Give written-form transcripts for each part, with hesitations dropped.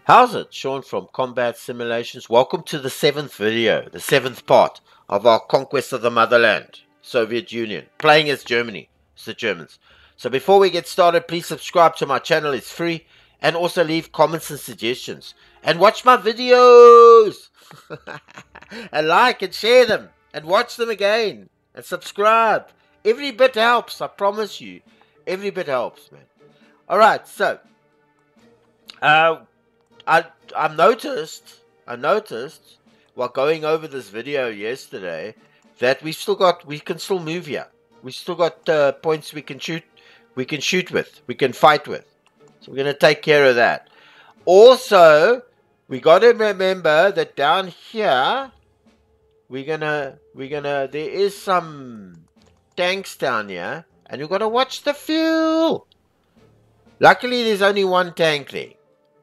How's it? Sean from Combat Simulations. Welcome to the 7th video, the 7th part of our conquest of the motherland, Soviet Union, playing as Germany. It's the Germans. So before we get started, please subscribe to my channel. It's free. And also leave comments and suggestions. And watch my videos! And like and share them. And watch them again. And subscribe. Every bit helps, I promise you. Every bit helps, man. Alright, so I noticed while going over this video yesterday that we can still move here. We still got points we can shoot with, we can fight with. So we're gonna take care of that. Also, we gotta remember that down here there is some tanks down here, and you've got to watch the fuel. Luckily, there's only one tank there.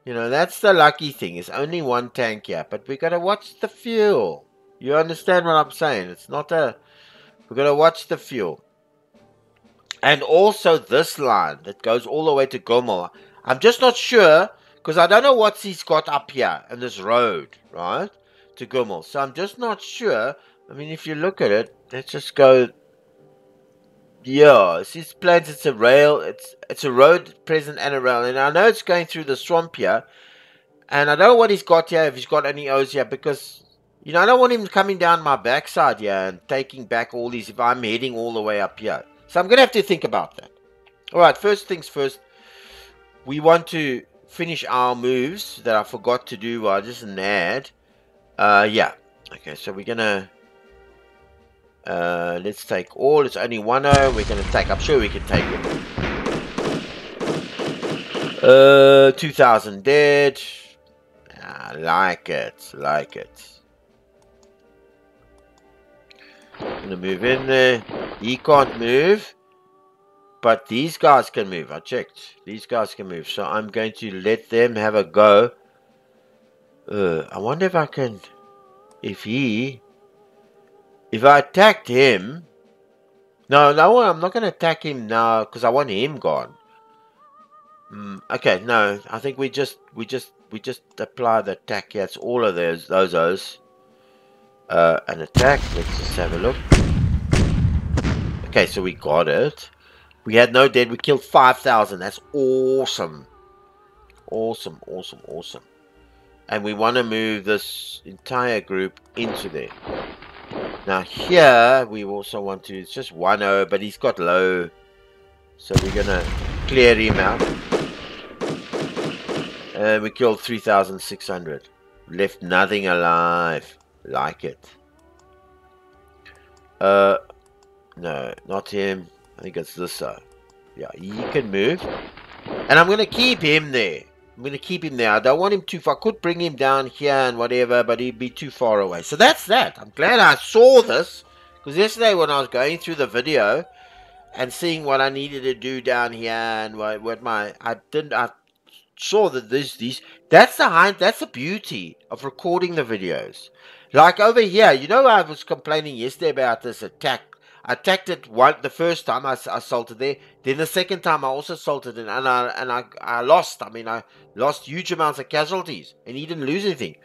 You know, that's the lucky thing. It's only one tank here, but we got to watch the fuel. You understand what I'm saying? It's not a... We're going to watch the fuel. And also this line that goes all the way to Gomel. I'm just not sure, because I don't know what he's got up here in this road, right? To Gomel. So I'm just not sure. I mean, if you look at it, let's just go... Yeah, it's his plans. It's a rail. It's a road present and a rail. And I know it's going through the swamp here. And I don't know what he's got here, if he's got any O's here. Because, you know, I don't want him coming down my backside here and taking back all these if I'm heading all the way up here. So I'm going to have to think about that. Alright, first things first. We want to finish our moves that I forgot to do while just an ad. Yeah. Okay, so we're going to... let's take all. It's only 1-0. We're going to take. I'm sure we can take it. 2,000 dead. I like it. Like it. I'm going to move in there. He can't move. But these guys can move. I checked. These guys can move. So I'm going to let them have a go. I wonder if I can... If I attacked him... No, I'm not going to attack him now because I want him gone. Okay, no, I think we just apply the attack. Yeah, it's all of those. An attack. Let's just have a look. Okay, so we got it. We had no dead. We killed 5,000. That's awesome. Awesome. And we want to move this entire group into there. Now here, we also want to, it's just 1-0, but he's got low. So we're going to clear him out. And we killed 3,600. Left nothing alive. Like it. No, not him. I think it's this side. Yeah, he can move. And I'm going to keep him there. I'm going to keep him there. I don't want him too far. I could bring him down here and whatever, but he'd be too far away. So that's that. I'm glad I saw this. Because yesterday when I was going through the video and seeing what I needed to do down here and what my... I saw that these... That's the beauty of recording the videos. Like over here, you know I was complaining yesterday about this attack. I attacked it the first time I assaulted there. Then the second time I also assaulted it, and I lost. I mean, I lost huge amounts of casualties, and he didn't lose anything.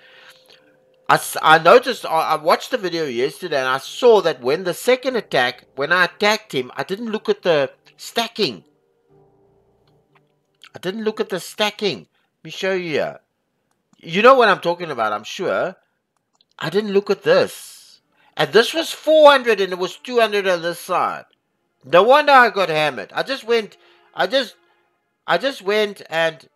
I noticed. I watched the video yesterday, and I saw that when the second attack, when I attacked him, I didn't look at the stacking. Let me show you here. You know what I'm talking about, I'm sure. I didn't look at this. And this was 400 and it was 200 on this side. No wonder I got hammered. I just went and...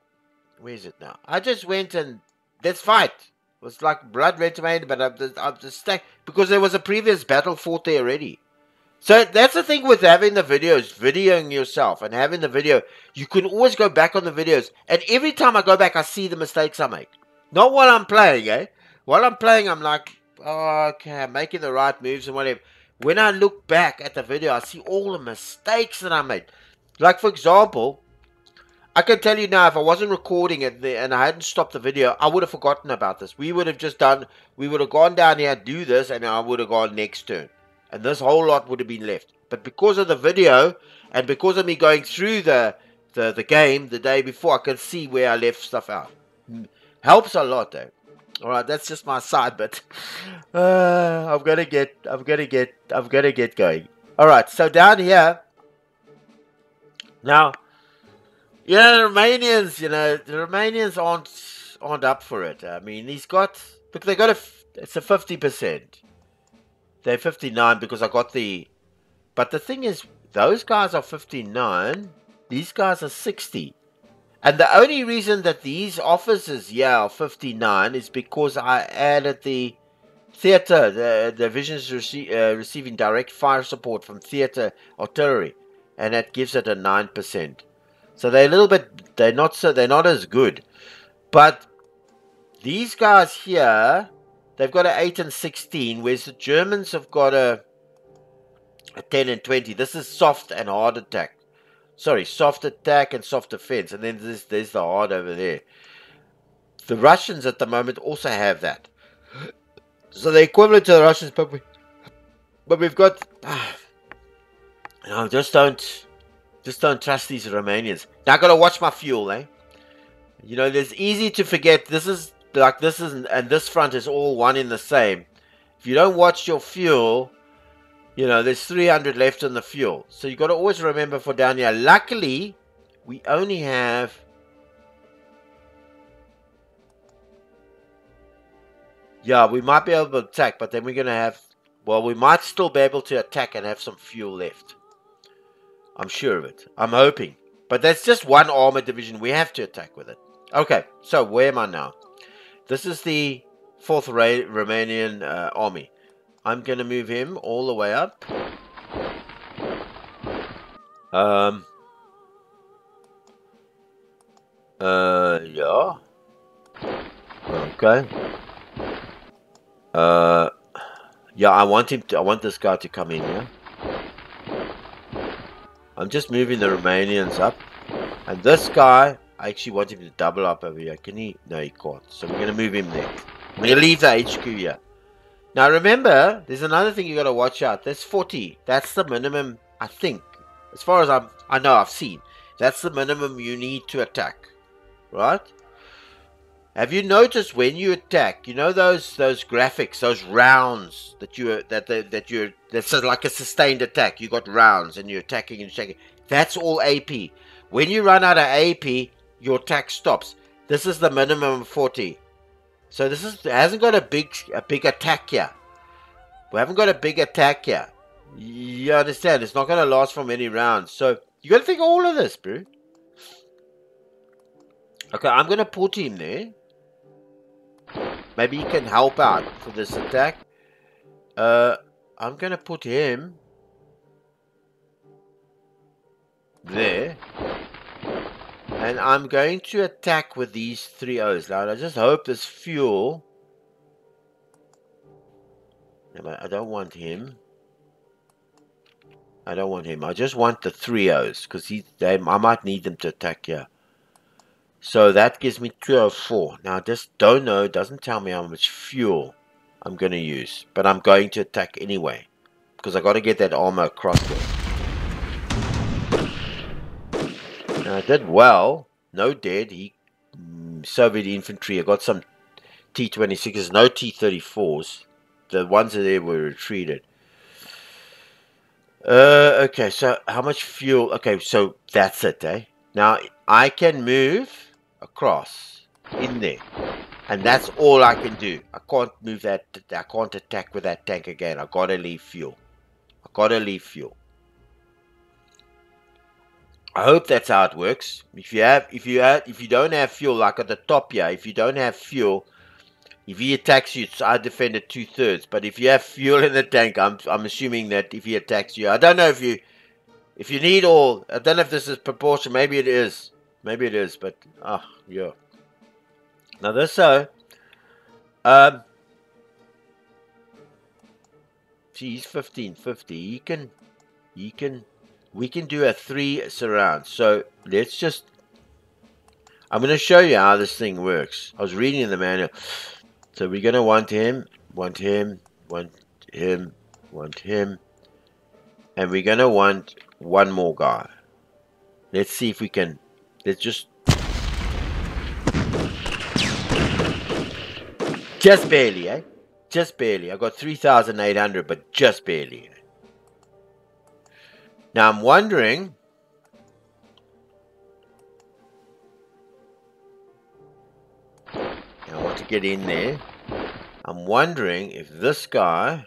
Where is it now? I just went and... Let's fight. It was like blood red to my head, but I'm just stacked. Because there was a previous battle fought there already. So that's the thing with having the videos, videoing yourself and having the video. You can always go back on the videos. And every time I go back, I see the mistakes I make. Not while I'm playing, eh? While I'm playing, I'm like... Oh, okay, I'm making the right moves and whatever. When I look back at the video, I see all the mistakes that I made. Like, for example, I can tell you now, if I wasn't recording it and I hadn't stopped the video, I would have forgotten about this. We would have gone down here and do this, and I would have gone next turn. And this whole lot would have been left. But because of the video, and because of me going through the game the day before, I can see where I left stuff out. Helps a lot, though. All right, that's just my side, but I'm gonna get going. All right, so down here now, the Romanians aren't up for it. I mean, look, it's a 50%. They're 59 because I got the, but the thing is, those guys are 59. These guys are 60. And the only reason that these officers here are 59 is because I added the theatre, the divisions receiving direct fire support from theatre artillery, and that gives it a 9%. So they're a little bit, they're not as good. But these guys here, they've got an 8 and 16, whereas the Germans have got a 10 and 20. This is soft and hard attack. Sorry, soft attack and soft defense. And then there's the hard over there. The Russians at the moment also have that. So they're equivalent to the Russians, but we've got... just don't trust these Romanians. Now I've got to watch my fuel, eh? You know, it's easy to forget. And this front is all one in the same. If you don't watch your fuel... You know, there's 300 left in the fuel. So you've got to always remember for down here. Luckily, we only have... Yeah, we might be able to attack, but then we're going to have... Well, we might still be able to attack and have some fuel left. I'm sure of it. I'm hoping. But that's just one armored division. We have to attack with it. Okay, so where am I now? This is the 4th Romanian army. I'm going to move him all the way up. Yeah. Okay. Yeah, I want this guy to come in here. I'm just moving the Romanians up. And this guy, I actually want him to double up over here. Can he? No, he can't. So we're going to move him there. We're going to leave the HQ here. Now remember, there's another thing you got to watch out. There's 40. That's the minimum, I think. As far as I've seen. That's the minimum you need to attack. Right? Have you noticed when you attack, you know those graphics, those rounds that's like a sustained attack. You got rounds and you're attacking and attacking. That's all AP. When you run out of AP, your attack stops. This is the minimum of 40. So it hasn't got a big attack here. We haven't got a big attack here. You understand? It's not going to last for many rounds. So you got to think of all of this, bro. Okay, I'm going to put him there. Maybe he can help out for this attack. I'm going to put him there. And I'm going to attack with these 3 O's. Now, I just hope this fuel... I don't want him. I don't want him. I just want the 3 O's. Because I might need them to attack here. So that gives me 204. Now, I just don't know. It doesn't tell me how much fuel I'm going to use. But I'm going to attack anyway. Because I got to get that armor across there. Now, I did well. No dead. Soviet infantry. I got some T-26s. No T-34s. The ones there were retreated. Okay, so how much fuel? Okay, so that's it, eh? Now, I can move across in there. And that's all I can do. I can't move that. I can't attack with that tank again. I gotta leave fuel. I gotta leave fuel. I hope that's how it works. If you don't have fuel, like at the top here, if you don't have fuel, if he attacks you, I defend it 2/3. But if you have fuel in the tank, I'm assuming that if he attacks you, I don't know if you need all. I don't know if this is proportion. Maybe it is. Maybe it is. But yeah. Now this he's 1550. We can do a 3 surround. So let's just... I'm going to show you how this thing works. I was reading in the manual. So we're going to want him. And we're going to want one more guy. Let's see if we can... Let's just... Just barely, eh? Just barely. I got 3,800, but just barely. Now I'm wondering. I want to get in there. I'm wondering if this guy.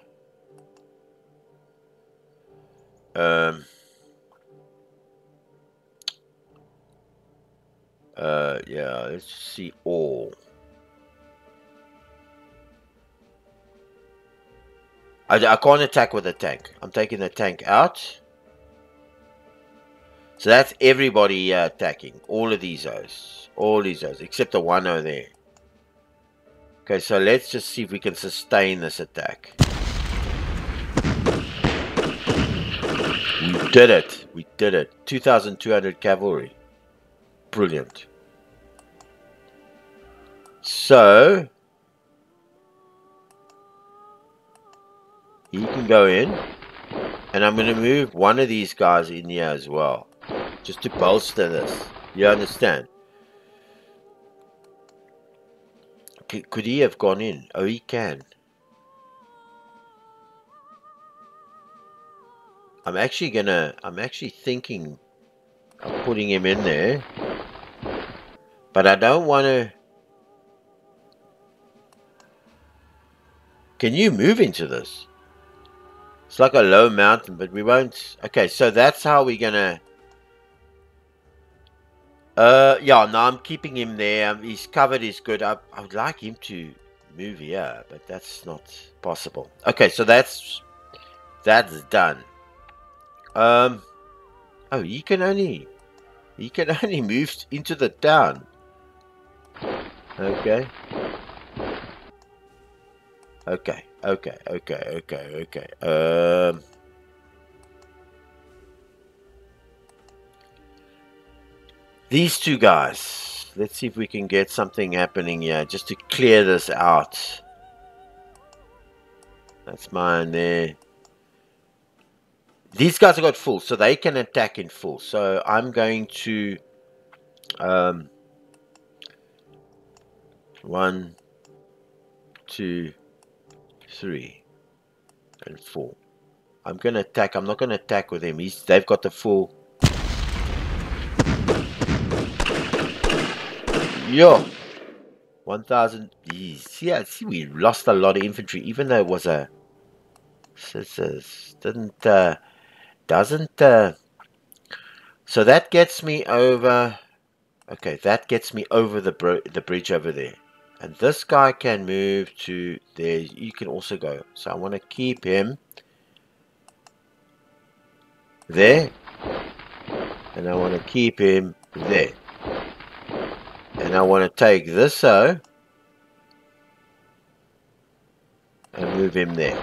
Yeah, let's see all. I can't attack with a tank. I'm taking the tank out. So that's everybody attacking. All of these O's. All these O's. Except the one O there. Okay, so let's just see if we can sustain this attack. We did it. We did it. 2,200 cavalry. Brilliant. So he can go in. And I'm going to move one of these guys in here as well. Just to bolster this. You understand? Could he have gone in? Oh, he can. I'm actually thinking of putting him in there. But I don't want to. Can you move into this? It's like a low mountain, but we won't. Okay, so that's how we're gonna. Yeah, no, I'm keeping him there. He's covered. He's good. I would like him to move here, but that's not possible. Okay, so that's done. Oh, he can only move into the town. Okay. Okay. These two guys. Let's see if we can get something happening here just to clear this out. That's mine there. These guys have got full, so they can attack in full. So I'm going to 1, 2, 3, and 4. I'm going to attack. I'm not going to attack with him. They've got the full. Yo, 1,000. Yeah, see, we lost a lot of infantry, even though it was a. Doesn't. So that gets me over. Okay, that gets me over the bridge over there. And this guy can move to there. You can also go. So I want to keep him there. And I want to keep him there. And I want to take this O and move him there.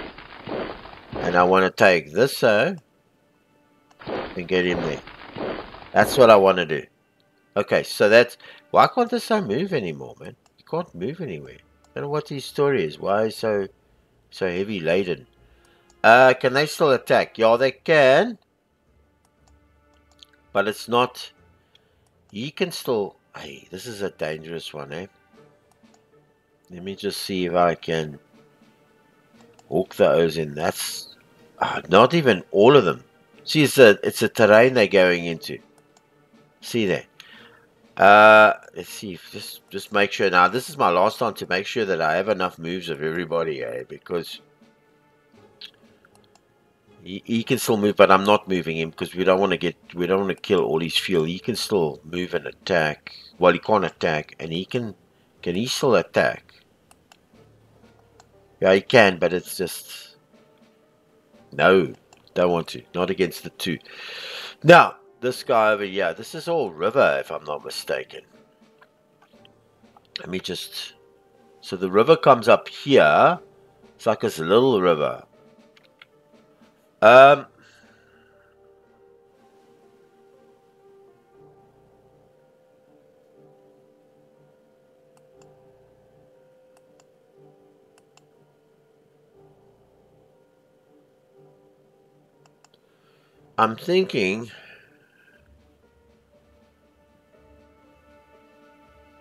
And I want to take this O and get him there. That's what I want to do. Okay, so that's... Why can't this O move anymore, man? He can't move anywhere. I don't know what his story is. Why is so heavy laden? Can they still attack? Yeah, they can. But it's not... He can still... Hey, this is a dangerous one, eh? Let me just see if I can hook the O's in. That's... not even all of them. See, it's a terrain they're going into. See there. Let's see. Just make sure. Now, this is my last time to make sure that I have enough moves of everybody, eh? Because he can still move, but I'm not moving him because we don't want to kill all his fuel. He can still move and attack. Well, he can't attack, and he can he still attack? Yeah, he can, but it's just no. Don't want to. Not against the two. Now, this guy over here. This is all river, if I'm not mistaken. Let me just... So the river comes up here. It's like this little river. I'm thinking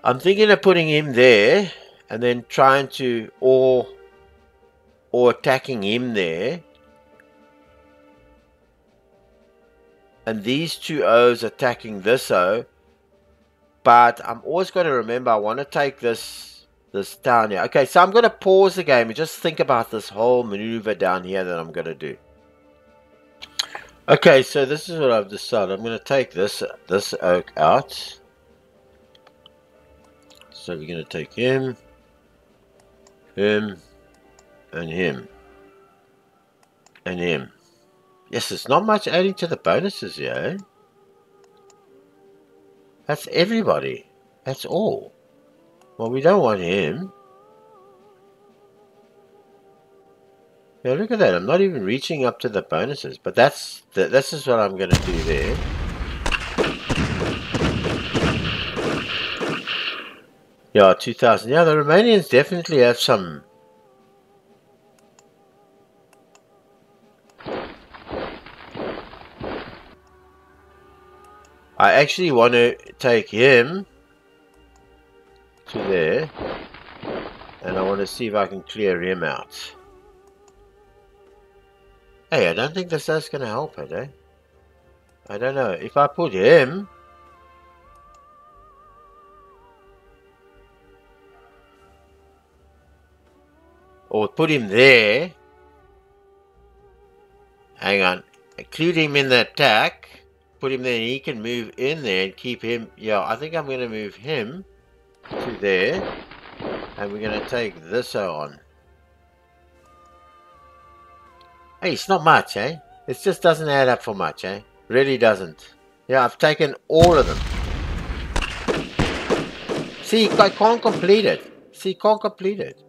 of putting him there and then trying to or attacking him there. And these two O's attacking this O. But I'm always going to remember I want to take this down here. Okay, so I'm going to pause the game and just think about this whole maneuver down here that I'm going to do. Okay, so this is what I've decided. I'm going to take this oak out. So we're going to take him, and him, and him. Yes, there's not much adding to the bonuses here, eh? That's everybody. That's all. Well, we don't want him. Yeah, look at that. I'm not even reaching up to the bonuses. But this is what I'm going to do there. Yeah, 2,000. Yeah, the Romanians definitely have some... I actually want to take him to there. And I want to see if I can clear him out. Hey, I don't think this is going to help it, eh? I don't know. If I put him... or put him there... Hang on. Include him in the attack. Put him there and he can move in there and keep him... Yeah, I think I'm going to move him to there. And we're going to take this on. Hey, it's not much, eh? It just doesn't add up for much, eh? Really doesn't. Yeah, I've taken all of them. See, I can't complete it. See, can't complete it.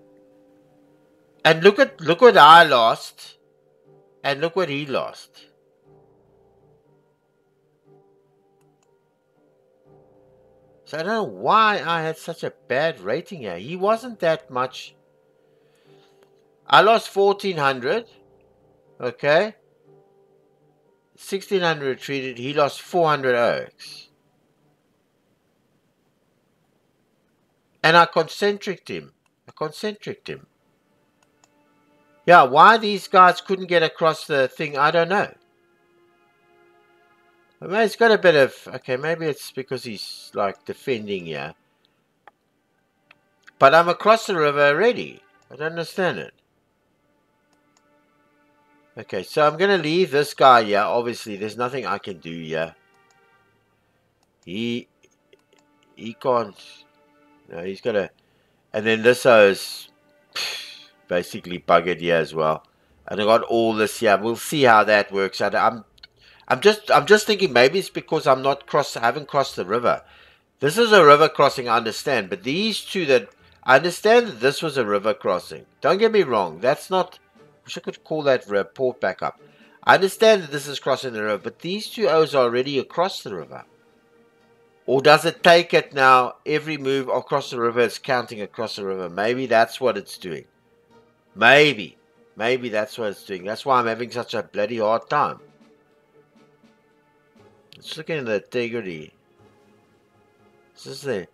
And look what I lost. And look what he lost. So I don't know why I had such a bad rating here. He wasn't that much. I lost 1,400. Okay. 1,600 retreated. He lost 400 oaks. And I concentricked him. Yeah, why these guys couldn't get across the thing, I don't know. I mean, it's got a bit of... Okay, maybe it's because he's, like, defending here. But I'm across the river already. I don't understand it. Okay, so I'm going to leave this guy here. Obviously, there's nothing I can do here. He can't... No, he's got to... And then this is basically buggered here as well. And I got all this here. We'll see how that works out. I'm just thinking maybe it's because I haven't crossed the river. This is a river crossing, I understand. But these two that... I understand that this was a river crossing. Don't get me wrong. That's not... I wish I could call that report back up. I understand that this is crossing the river. But these two O's are already across the river. Or does it take it now, every move across the river is counting across the river? Maybe that's what it's doing. Maybe. Maybe that's what it's doing. That's why I'm having such a bloody hard time. Let's look at the integrity. This is their...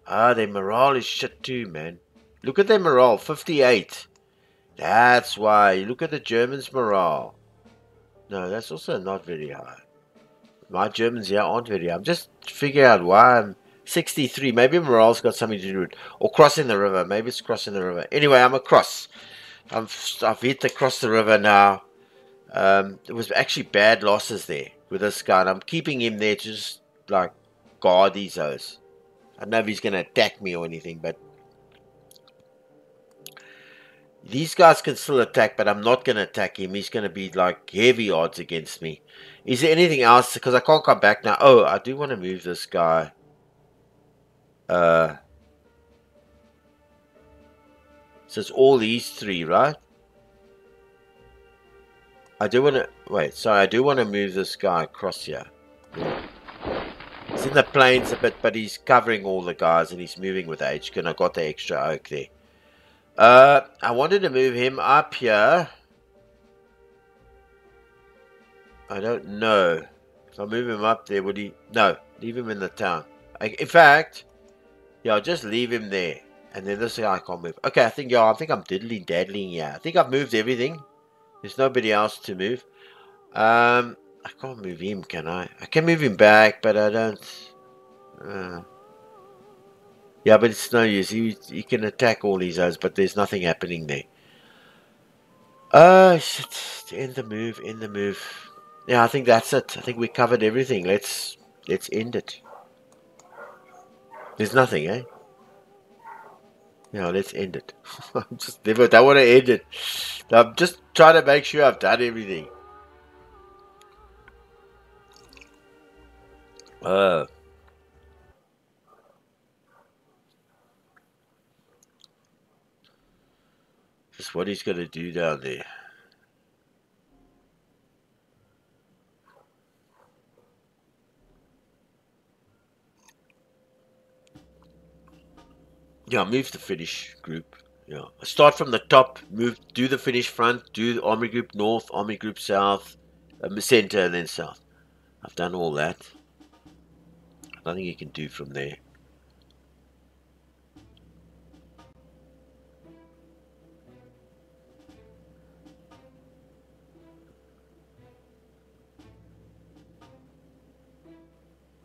their morale is shit too, man. Look at their morale, 58. That's why. Look at the Germans' morale. No, that's also not very high. My Germans here aren't very high. I'm just figuring out why I'm 63. Maybe morale's got something to do with it. Or crossing the river. Maybe it's crossing the river. Anyway, I'm across. I've hit across the river now. There was actually bad losses there with this guy. And I'm keeping him there to just, like, guard these O's. I don't know if he's going to attack me or anything, but... These guys can still attack, but I'm not going to attack him. He's going to be, like, heavy odds against me. Is there anything else? Because I can't come back now. Oh, I do want to move this guy. So it's all these three, right? I do want to... Wait, sorry. I do want to move this guy across here. He's in the plains a bit, but he's covering all the guys, and he's moving with HQ, and I got the extra oak there. I wanted to move him up here. I don't know. If I move him up there, would he... No, leave him in the town. In fact, yeah, I'll just leave him there. And then this guy I can't move. Okay, I think I'm diddling daddling here. I think I've moved everything. There's nobody else to move. I can't move him, can I? I can move him back, but I don't. Yeah, but it's no use. He can attack all these others, but there's nothing happening there. Shit. End the move. End the move. Yeah, I think that's it. I think we covered everything. Let's end it. There's nothing, eh? Yeah, let's end it. I just never don't want to end it. I'm just trying to make sure I've done everything. Just what he's gonna do down there. Yeah, move the finish group. Yeah, start from the top. Move, do the finish front. Do the army group north, army group south, center, and then south. I've done all that. Nothing you can do from there.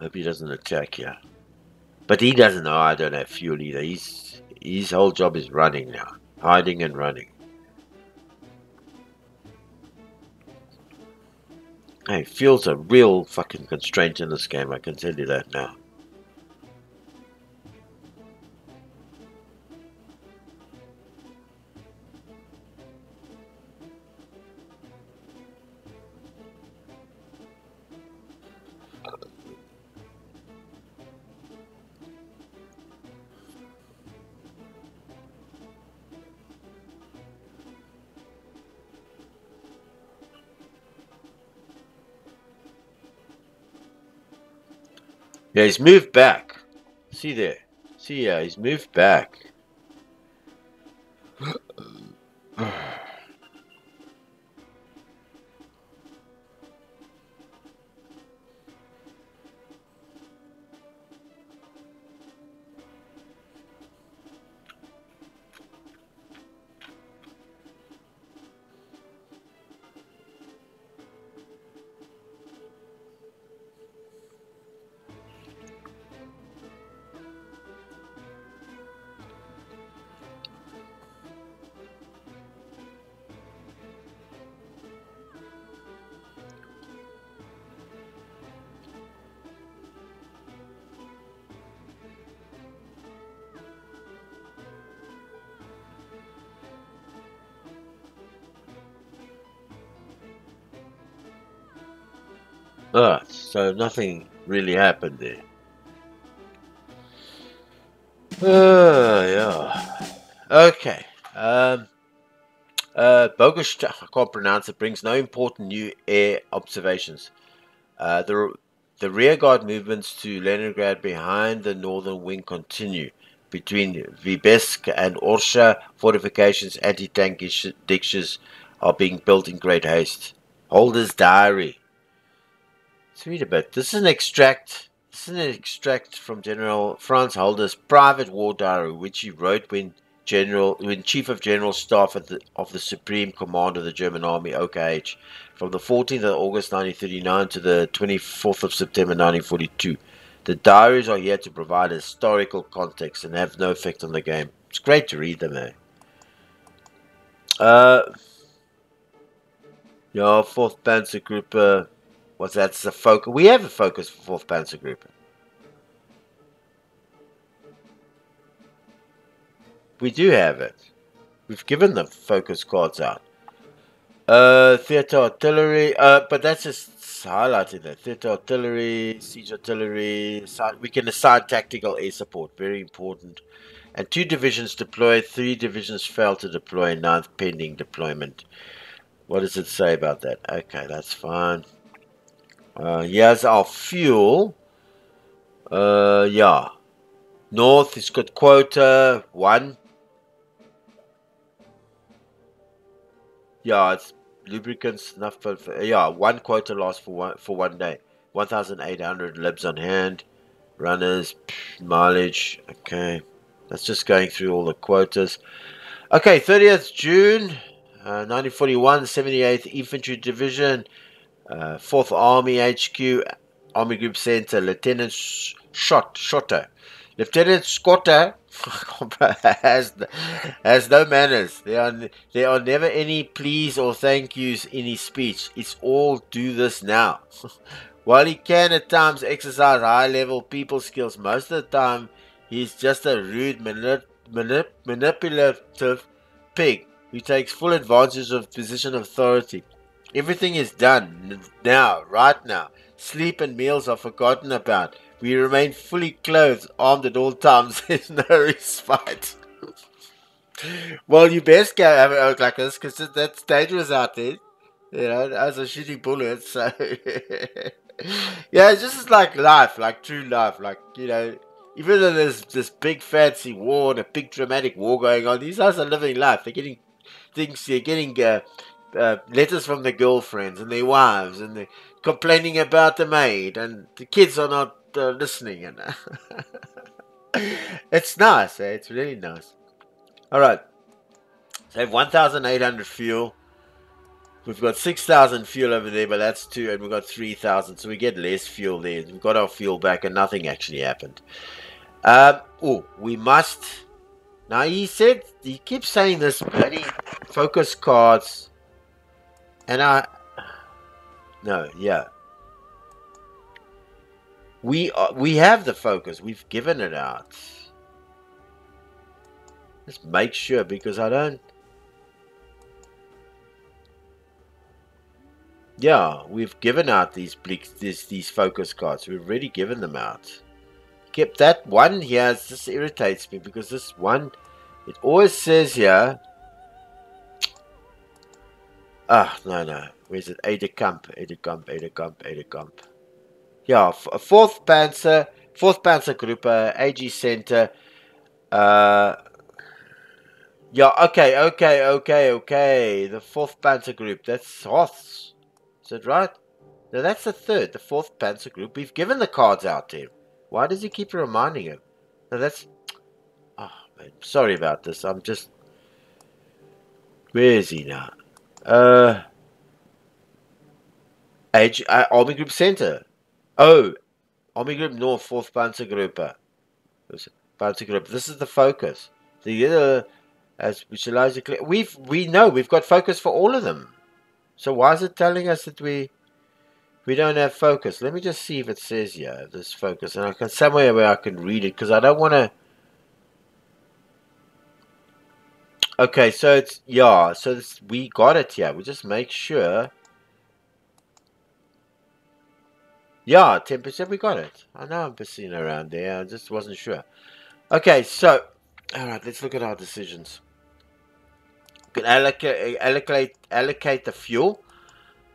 Hope he doesn't attack here. But he doesn't know I don't have fuel either. His whole job is running now. Hiding and running. Hey, fuel's a real fucking constraint in this game, I can tell you that now. Yeah, he's moved back. See there. See, yeah, he's moved back. So nothing really happened there. Yeah. Okay. Bogus, I can't pronounce it, brings no important new air observations. The rearguard movements to Leningrad behind the northern wing continue. Between Vibesk and Orsha, fortifications, anti-tank ditches are being built in great haste. Holder's diary. Let's read a bit. This is an extract. This is an extract from General Franz Holder's private war diary, which he wrote when Chief of General Staff of the Supreme Command of the German Army, OKH, from the 14th of August 1939 to the 24th of September 1942. The diaries are here to provide historical context and have no effect on the game. It's great to read them, eh? Yeah, 4th Panzer Group. What's that? It's a focus. We have a focus for 4th Panzer Group. We do have it. We've given the focus cards out. Theatre artillery. But that's just highlighting that. Theatre artillery, siege artillery. We can assign tactical air support. Very important. And 2 divisions deployed. 3 divisions failed to deploy. 9th pending deployment. What does it say about that? Okay, that's fine. Here's our fuel. Yeah. North has got quota 1. Yeah, it's lubricants enough for yeah, 1 quota lasts for one day. 1,800 libs on hand. Runners, mileage. Okay. That's just going through all the quotas. Okay, 30th June, 1941, 78th Infantry Division, 4th Army HQ, Army Group Center, Lieutenant Schotter. Lieutenant Schotter has no manners. There are never any please or thank yous in his speech. It's all do this now. While he can at times exercise high-level people skills, most of the time he's just a rude, manipulative pig who takes full advantage of position of authority. Everything is done now, right now. Sleep and meals are forgotten about. We remain fully clothed, armed at all times. There's no respite. Well, you best go have it out like this, because that's dangerous out there. You know, as a shooting bullets. So yeah, it's just like life, like true life. Like, you know, even though there's this big fancy war and a big dramatic war going on, these guys are living life. They're getting things. They're getting letters from their girlfriends and their wives, and they're complaining about the maid, and the kids are not listening. And it's nice. Eh? It's really nice. All right. So I have 1,800 fuel. We've got 6,000 fuel over there, but that's 2, and we've got 3,000, so we get less fuel there. We've got our fuel back, and nothing actually happened. We must. Now he keeps saying this bloody focus cards, and we have the focus. We've given it out. Let's make sure, because I don't. Yeah, we've given out these focus cards. We've already given them out. Kept that one here. This irritates me, because this one, it always says here. No. Where's it? Aide de Camp. Yeah, 4th Panzer Group, AG Center. Yeah, okay. The 4th Panzer Group. That's Hoths. Is that right? No, that's the 3rd. The 4th Panzer Group. We've given the cards out to him. Why does he keep reminding him? No, that's... Oh, man. Sorry about this. I'm just... Where is he now? Army Group Center. Oh, Army Group North, 4th Panzer Group. Panzer Group. This is the focus. As visualized, we've got focus for all of them. So why is it telling us that we don't have focus? Let me just see if it says here this focus, and I can somewhere where I can read it, because I don't want to. Okay, so it's we got it here. We just make sure. Yeah, 10%. We got it. I know I'm pissing around there. I just wasn't sure. Okay, so all right, let's look at our decisions. We can allocate the fuel,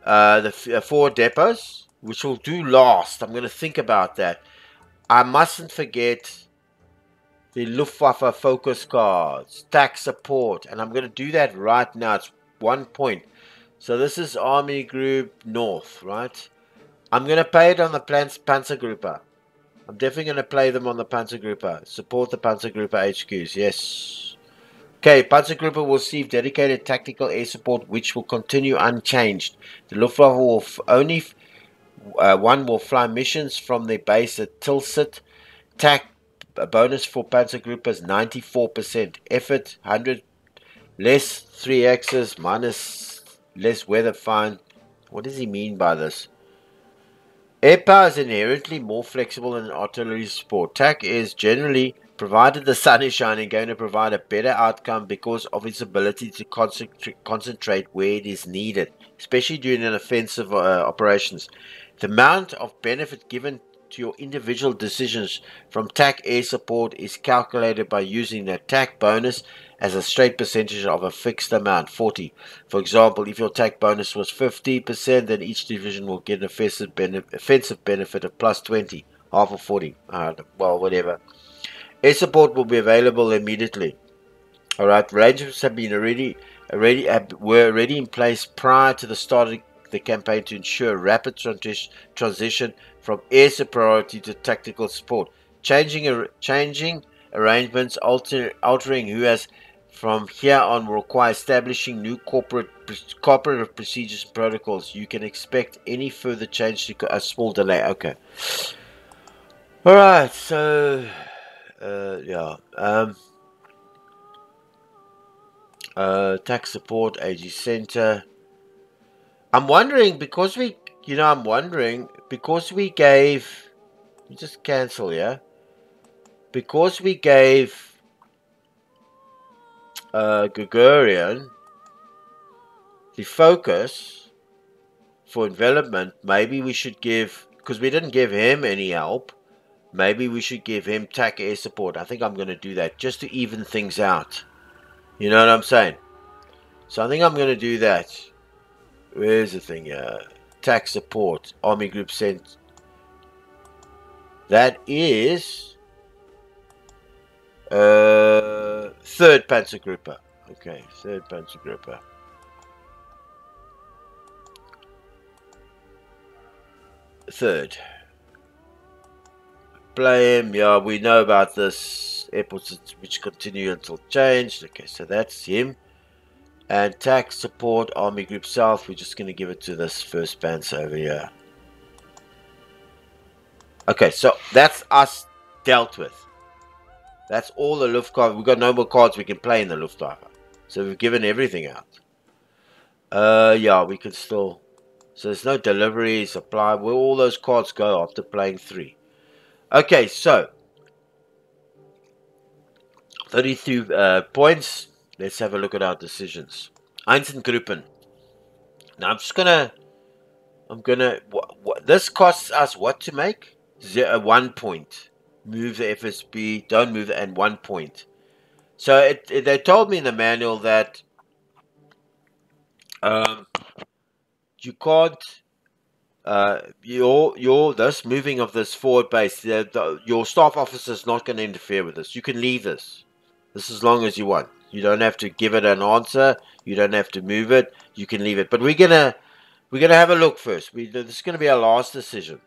the 4 depots, which we'll do last. I'm going to think about that. I mustn't forget the Luftwaffe focus cards, tax support, and I'm going to do that right now. It's 1 point. So this is Army Group North, right? I'm going to pay it on the Panzergruppe. I'm definitely going to play them on the Panzergruppe. Support the Panzergruppe HQs, yes. Okay, Panzergruppe will receive dedicated tactical air support, which will continue unchanged. The Luftwaffe will only one will fly missions from their base at Tilsit. TAC bonus for Panzergruppe is 94%. Effort 100 less 3 hexes minus less weather fine. What does he mean by this? Air power is inherently more flexible than artillery support. TAC is generally, provided the sun is shining, going to provide a better outcome because of its ability to concentrate where it is needed, especially during an offensive operations. The amount of benefit given to your individual decisions from TAC air support is calculated by using the TAC bonus as a straight percentage of a fixed amount, 40. For example, if your TAC bonus was 50%, then each division will get an offensive benefit of plus 20, half of 40. Well, whatever. Air support will be available immediately. All right, arrangements have been were already in place prior to the start of the campaign to ensure rapid transition from air superiority to tactical support. Changing arrangements, altering who has from here on will require establishing new cooperative procedures and protocols. You can expect any further change to a small delay. Okay. All right. So, yeah. Tax support, AG Center. I'm wondering because we, because we gave. Just cancel, yeah. Because we gave Gregorian the focus for development, maybe we should give, because we didn't give him any help, maybe we should give him TAC air support. I think I'm going to do that just to even things out. You know what I'm saying? So I think I'm going to do that. Where's the thing? TAC support, Army Group sent. That is 3rd Panzergruppe. Okay, 3rd Panzergruppe. Third. Play him. Yeah, we know about this. Airports which continue until changed. Okay, so that's him. And tax support, Army Group South. We're just going to give it to this first Panzer over here. Okay, so that's us dealt with. That's all the Luftwaffe. We've got no more cards we can play in the Luftwaffe. So we've given everything out. Yeah, we can still. So there's no delivery, supply. Where all those cards go after playing 3. Okay, so 32 points. Let's have a look at our decisions. Einzelgruppen. Now this costs us what to make? 1 point. Move the FSB, don't move it, and 1 point. So they told me in the manual that you can't this moving of this forward base, your staff officer is not going to interfere with this. You can leave this as long as you want. You don't have to give it an answer. You don't have to move it. You can leave it. But we're gonna have a look first. This is gonna be our last decision.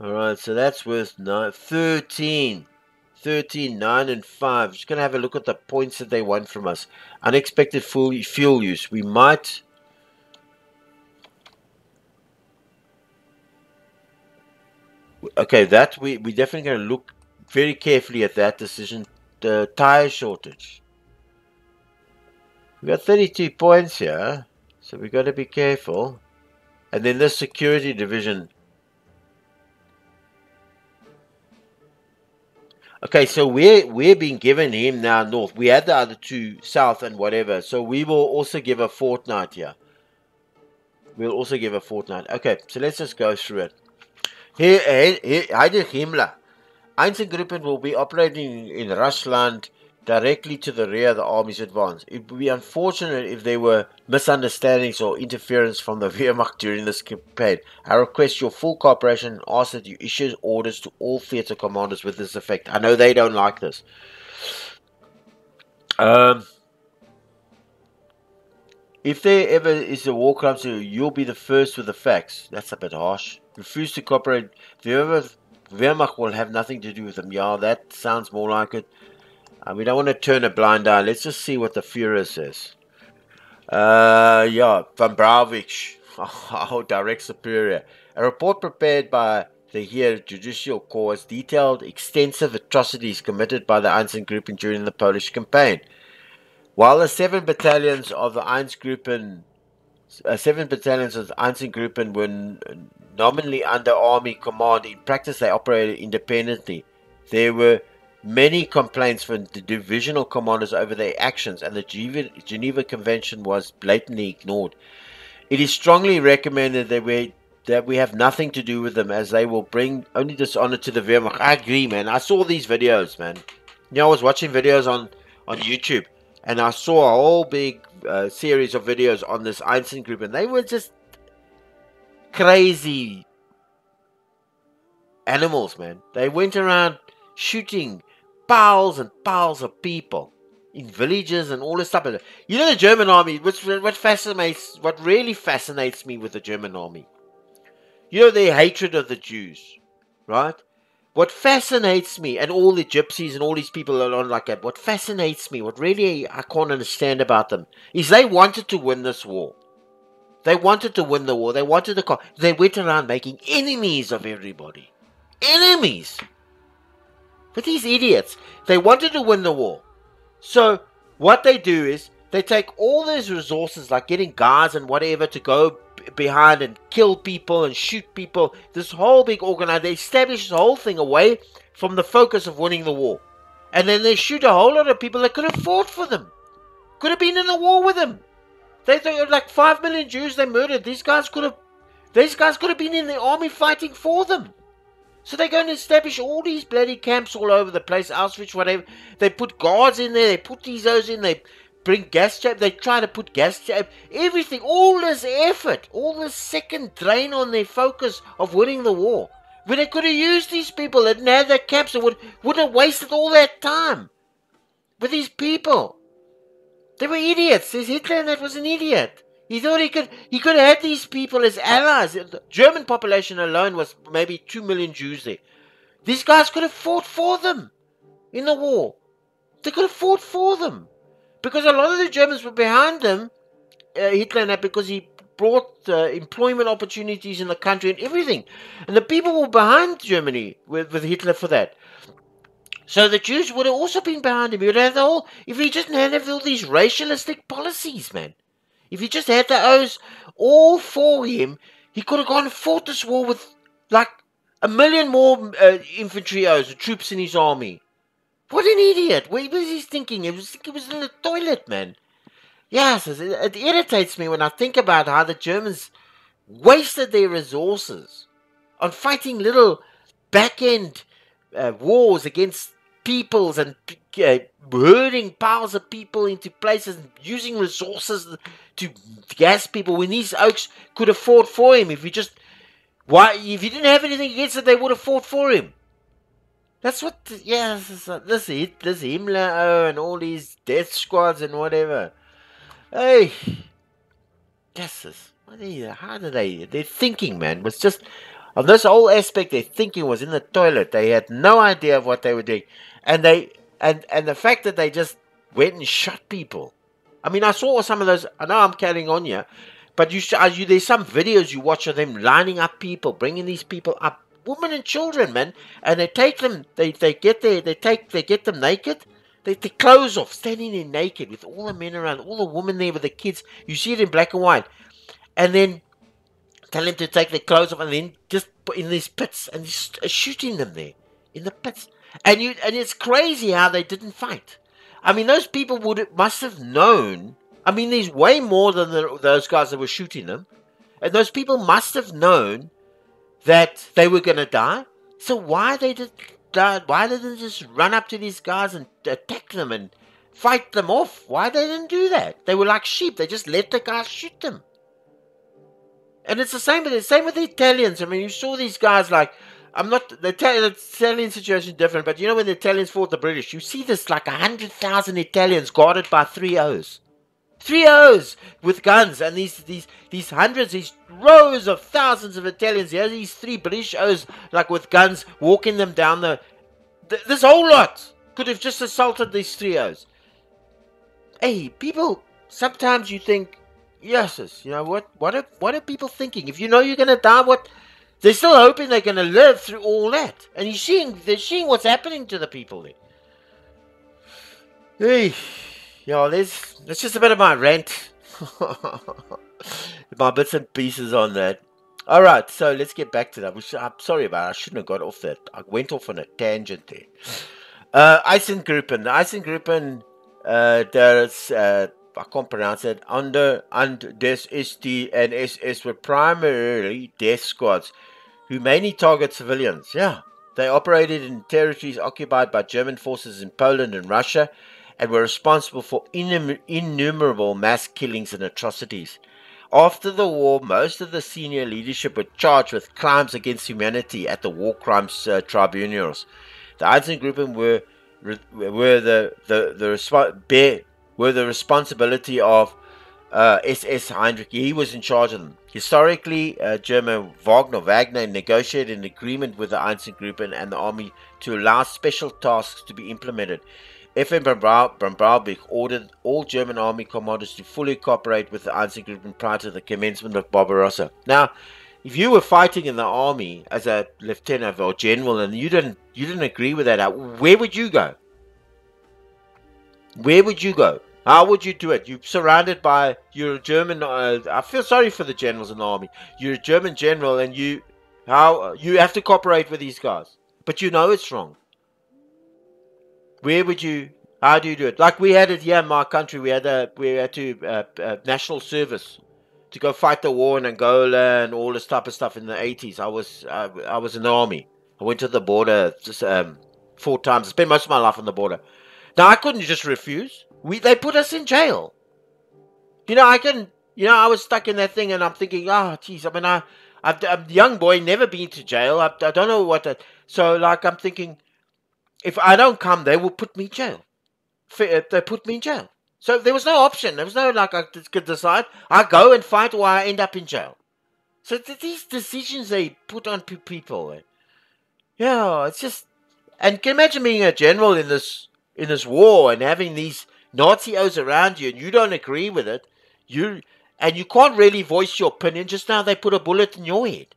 All right, so that's worth 13, 9 and 5. Just gonna have a look at the points that they want from us. Unexpected fuel use. We might. Okay, that we definitely going to look very carefully at that decision. The tire shortage. We got 32 points here, so we got to be careful. And then this security division. Okay, so we're being given him now north. We had the other 2 south and whatever. So we will also give a fortnight here. We'll also give a fortnight. Okay, so let's just go through it. Here, Heinrich Himmler. Einzelgruppen will be operating in Russland directly to the rear of the army's advance. It would be unfortunate if there were misunderstandings or interference from the Wehrmacht during this campaign. I request your full cooperation and ask that you issue orders to all theatre commanders with this effect. I know they don't like this. If there ever is a war crime, you'll be the first with the facts. That's a bit harsh. Refuse to cooperate. Wehrmacht will have nothing to do with them. Yeah, that sounds more like it. We don't want to turn a blind eye. Let's just see what the Führer says. Yeah, Van Brauwich, our direct superior. A report prepared by the here judicial cause detailed extensive atrocities committed by the Einzelgruppen during the Polish campaign. While the 7 battalions of the Einzelgruppen were nominally under army command, in practice they operated independently. There were many complaints from the divisional commanders over their actions, and the Geneva Convention was blatantly ignored. It is strongly recommended that we have nothing to do with them, as they will bring only dishonor to the Wehrmacht. I agree, man. I saw these videos, man. I was watching videos on YouTube, and I saw a whole big series of videos on this Einzelgruppe, and they were just crazy animals, man. They went around shooting piles and piles of people in villages and all this stuff. You know, the German army, what really fascinates me with the German army, you know, their hatred of the Jews, right? what fascinates me, and all the gypsies and all these people are on like that, what fascinates me, what really I can't understand about them, is they wanted to win this war. They wanted to win the war. They wanted to. They went around making enemies of everybody. Enemies. But these idiots, they wanted to win the war. So what they do is they take all those resources, like getting guards and whatever, to go behind and kill people and shoot people. This whole big organization, they establish the whole thing away from the focus of winning the war. And then they shoot a whole lot of people that could have fought for them. Could have been in the war with them. They like 5 million Jews they murdered. These guys could have been in the army fighting for them. So they're going to establish all these bloody camps all over the place, Auschwitz, whatever. They put guards in there, they put those in, they bring gas chamber, they try to put gas chamber, everything, all this effort, all this second drain on their focus of winning the war. When they could have used these people that didn't have their camps, and would have wasted all that time with these people. They were idiots. This Hitler, that was an idiot. He thought he could have had these people as allies. The German population alone was maybe 2 million Jews there. These guys could have fought for them in the war. They could have fought for them. Because a lot of the Germans were behind them, Hitler and that, because he brought employment opportunities in the country and everything. And the people were behind Germany with Hitler for that. So the Jews would have also been behind him. He would have the whole, if he just hadn't have all these racialistic policies, man. If he just had those all for him, he could have gone and fought this war with like 1 million more infantry O's, troops in his army. What an idiot. What was he thinking? He was in the toilet, man. Yes, it irritates me when I think about how the Germans wasted their resources on fighting little back-end wars against peoples and herding piles of people into places and using resources to gas people, when these oaks could have fought for him. If he didn't have anything against it, they would have fought for him. That's what, this Himmler and all these death squads and whatever. Hey, how did their thinking, man, was just, on this whole aspect, their thinking was in the toilet. They had no idea of what they were doing. And the fact that they just went and shot people. I mean, I saw some of those. I know I'm carrying on here, but there's some videos you watch of them lining up people, bringing these people up, women and children, man, and they take them. They get them naked. They take clothes off, standing there naked with all the men around, all the women there with the kids. You see it in black and white, and then tell them to take their clothes off, and then just put in these pits and just shooting them there in the pits. And it's crazy how they didn't fight. I mean, those people must have known. I mean, there's way more than those guys that were shooting them. And those people must have known that they were going to die. So why didn't they just run up to these guys and attack them and fight them off? Why they didn't do that? They were like sheep. They just let the guys shoot them. And it's the same with the Italians. I mean, you saw these guys like, the Italian situation is different, but you know when the Italians fought the British, you see this like 100,000 Italians guarded by 3 O's. 3 O's with guns, and these hundreds, these rows of thousands of Italians. Here, these 3 British O's like with guns, walking them down this whole lot could have just assaulted these 3 O's. Hey, people, sometimes you think, yes, you know what are people thinking? If you know you're gonna die, they're still hoping they're going to live through all that. And they're seeing what's happening to the people there. Hey, that's just a bit of my rant. My bits and pieces on that. All right, so let's get back to that. I'm sorry about it. I shouldn't have got off that. I went off on a tangent there. Eisengruppen. The Eisengruppen, there's, I can't pronounce it. And des ST and SS were primarily death squads who mainly target civilians. Yeah, they operated in territories occupied by German forces in Poland and Russia and were responsible for innumerable mass killings and atrocities. After the war, most of the senior leadership were charged with crimes against humanity at the war crimes tribunals. The Eisengruppen were the responsibility of SS Heinrich. He was in charge of them. Historically, German Wagner negotiated an agreement with the Einsatzgruppen and the army to allow special tasks to be implemented. FM Brombaubich ordered all German army commanders to fully cooperate with the Einsatzgruppen prior to the commencement of Barbarossa. Now, if you were fighting in the army as a lieutenant or general and you didn't agree with that, where would you go? Where would you go? How would you do it? You're surrounded by, you're a German, I feel sorry for the generals in the army. You're a German general and you have to cooperate with these guys. But you know it's wrong. Where would you, how do you do it? Like we had it here in my country, we had to national service to go fight the war in Angola and all this type of stuff in the 80s. I was in the army. I went to the border just 4 times. I spent most of my life on the border. Now, I couldn't just refuse. They put us in jail. I was stuck in that thing and I'm thinking, oh, geez, I mean, I'm a young boy, never been to jail. I don't know what that, so like I'm thinking, if I don't come, they will put me in jail. They put me in jail. So there was no option. There was no, like, I could decide, I go and fight or I end up in jail. So these decisions they put on people, yeah, it's just, and can you imagine being a general in this war and having these Nazi-Os around you and you don't agree with it, you can't really voice your opinion. Just now they put a bullet in your head.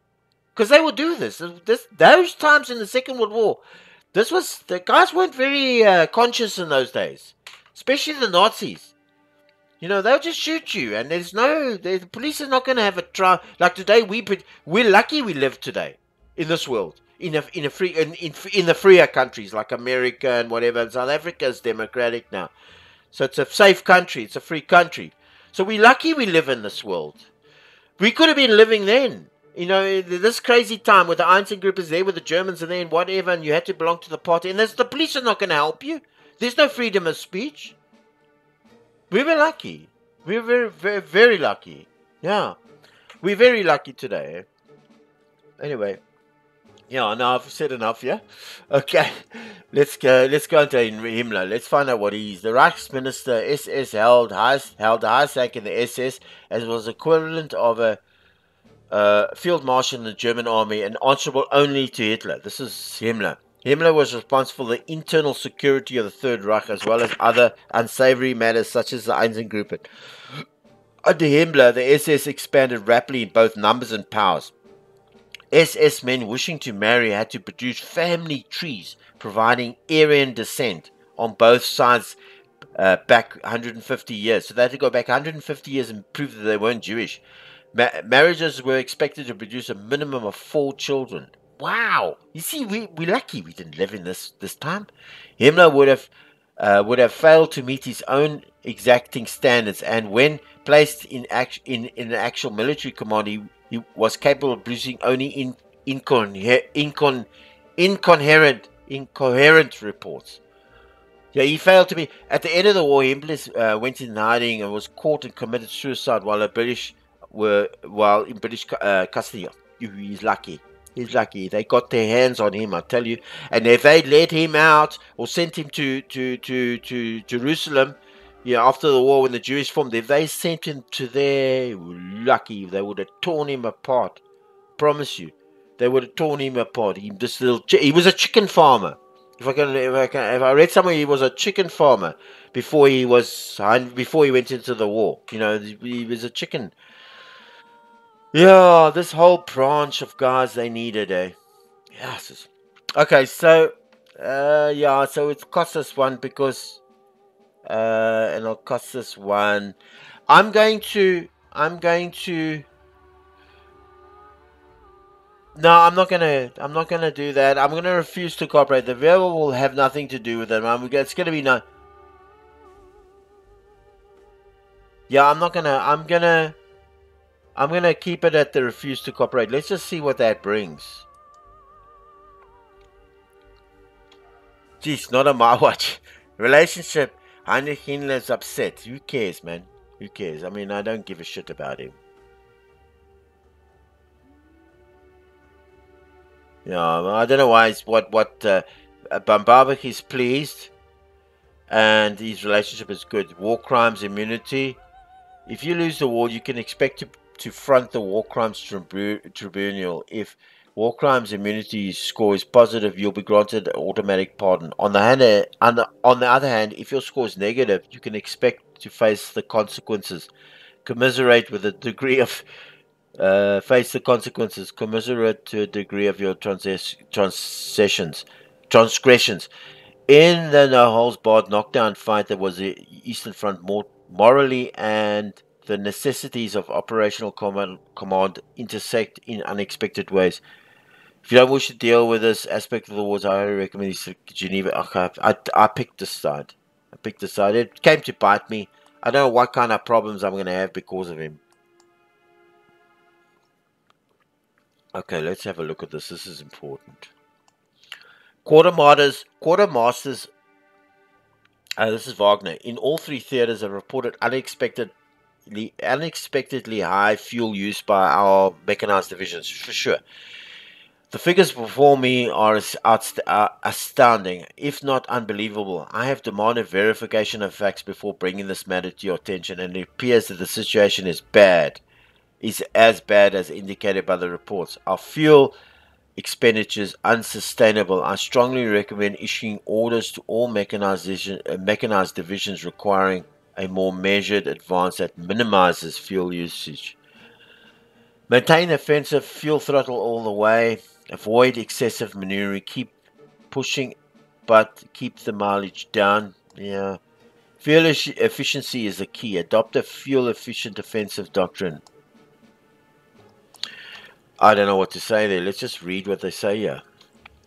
Because they would do this. Those times in the Second World War, the guys weren't very conscious in those days. Especially the Nazis. They'll just shoot you and the police is not going to have a trial. Like today, we're lucky we live today in this world. In the freer countries like America and whatever. South Africa is democratic now, so it's a safe country. It's a free country. So we're lucky we live in this world. We could have been living then. This crazy time with the Einstein group is there, with the Germans are there, and whatever, and you had to belong to the party. And the police are not going to help you. There's no freedom of speech. We were lucky. We were very, very, very lucky. Yeah, we're very lucky today. Anyway. Yeah, now I've said enough, yeah? Okay, let's go into Himmler. Let's find out what he is. The Reichsminister SS held the highest rank in the SS, as was equivalent of a field marshal in the German army and answerable only to Hitler. This is Himmler. Himmler was responsible for the internal security of the Third Reich, as well as other unsavory matters such as the Einsatzgruppen. Under Himmler, the SS expanded rapidly in both numbers and powers. SS men wishing to marry had to produce family trees, providing Aryan descent on both sides back 150 years. So they had to go back 150 years and prove that they weren't Jewish. Marriages were expected to produce a minimum of 4 children. Wow! You see, we're lucky we didn't live in this time. Himmler would have failed to meet his own exacting standards, and when placed in an actual military command, he was capable of producing only incoherent reports. Yeah, he failed to be. At the end of the war, Himmler went in hiding and was caught and committed suicide while in British custody. He's lucky. He's lucky. They got their hands on him, I tell you. And if they let him out or sent him to Jerusalem, after the war when the Jews formed, if they sent him to there, lucky, they would have torn him apart. Promise you, they would have torn him apart. He was a chicken farmer. If I read somewhere, he was a chicken farmer before he went into the war. He was a chicken. Yeah, this whole branch of guys they needed, Yes. Okay, so so it cost us one because. And it'll cost us 1. I'm going to. No, I'm not gonna do that. I'm gonna refuse to cooperate. The verbal will have nothing to do with it. It's gonna be no. Yeah, I'm gonna keep it at the refuse to cooperate. Let's just see what that brings. Jeez, not on my watch. Relationship. Heinrich Himmler's upset. Who cares, man? Who cares? I mean, I don't give a shit about him. Yeah, I don't know why. Bambabach is pleased, and his relationship is good. War crimes immunity. If you lose the war, you can expect to front the war crimes tribunal. If war crimes immunity score is positive, you'll be granted automatic pardon. On the other hand, if your score is negative, you can expect to face the consequences. Commiserate with a degree of face the consequences. Commiserate to a degree of your transgressions. In the no holds barred knockdown fight, there was the Eastern Front more morally and the necessities of operational command intersect in unexpected ways. If you don't wish to deal with this aspect of the wars, I highly recommend you to Geneva. Okay, I picked this side. I picked this side. It came to bite me. I don't know what kind of problems I'm going to have because of him. Okay, let's have a look at this. This is important. Quartermasters. This is Wagner. In all three theaters, have reported unexpectedly high fuel use by our mechanized divisions, for sure. The figures before me are astounding, if not unbelievable. I have demanded verification of facts before bringing this matter to your attention, and it appears that the situation is as bad as indicated by the reports. Our fuel expenditures unsustainable. I strongly recommend issuing orders to all mechanized divisions requiring a more measured advance that minimizes fuel usage. Maintain offensive, fuel throttle all the way, avoid excessive maneuvering, keep pushing but keep the mileage down. Yeah. Fuel efficiency is the key. Adopt a fuel efficient offensive doctrine. I don't know what to say there. Let's just read what they say here.